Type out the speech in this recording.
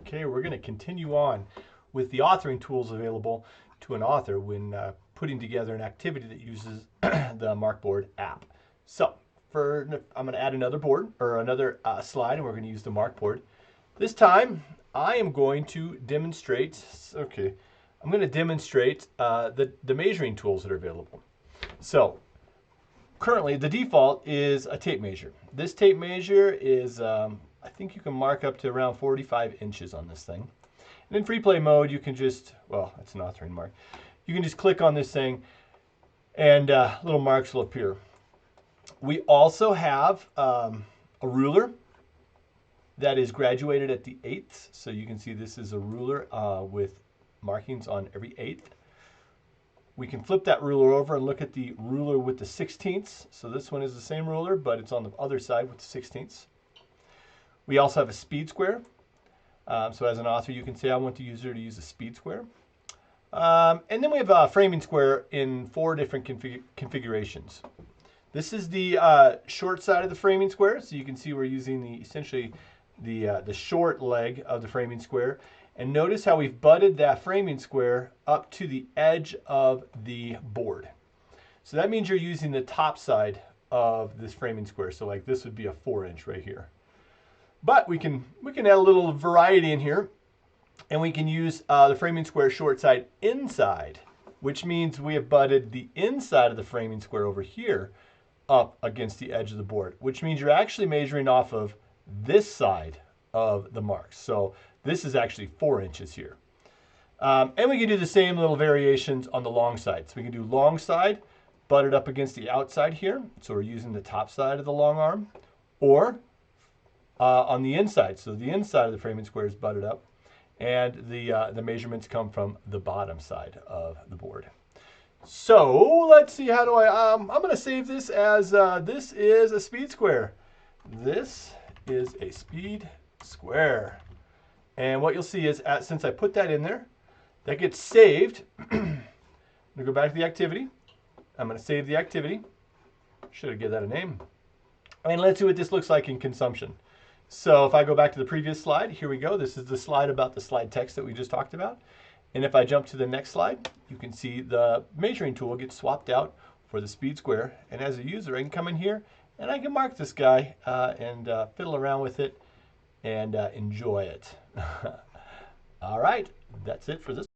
Okay, we're going to continue on with the authoring tools available to an author when putting together an activity that uses the Markboard app. So, I'm going to add another board or another slide, and we're going to use the Markboard. This time, I am going to demonstrate. Okay, I'm going to demonstrate the measuring tools that are available. So, currently, the default is a tape measure. This tape measure is I think you can mark up to around 45 inches on this thing. And in free play mode, you can just, well, that's an authoring mark. You can just click on this thing and little marks will appear. We also have a ruler that is graduated at the 1/8. So you can see this is a ruler with markings on every 1/8. We can flip that ruler over and look at the ruler with the 16ths. So this one is the same ruler, but it's on the other side with the 16ths. We also have a speed square. So as an author, you can say, I want the user to use a speed square. And then we have a framing square in 4 different configurations. This is the short side of the framing square. So you can see we're using essentially the short leg of the framing square. And notice how we've butted that framing square up to the edge of the board. So that means you're using the top side of this framing square. So like this would be a 4-inch right here. But we can add a little variety in here, and we can use the framing square short side inside, which means we have butted the inside of the framing square over here up against the edge of the board, which means you're actually measuring off of this side of the marks. So this is actually 4 inches here. And we can do the same little variations on the long side. So we can do long side, butted up against the outside here. So we're using the top side of the long arm, or on the inside. So the inside of the framing square is butted up, and the measurements come from the bottom side of the board. So let's see, how do I'm going to save this as this is a speed square. This is a speed square. And what you'll see is since I put that in there, that gets saved. I'm going to go back to the activity. I'm going to save the activity. Should have given that a name. And let's see what this looks like in consumption. So if I go back to the previous slide, here we go. This is the slide about the slide text that we just talked about. And if I jump to the next slide, you can see the measuring tool gets swapped out for the speed square. And as a user, I can come in here and I can mark this guy and fiddle around with it and enjoy it. All right, that's it for this.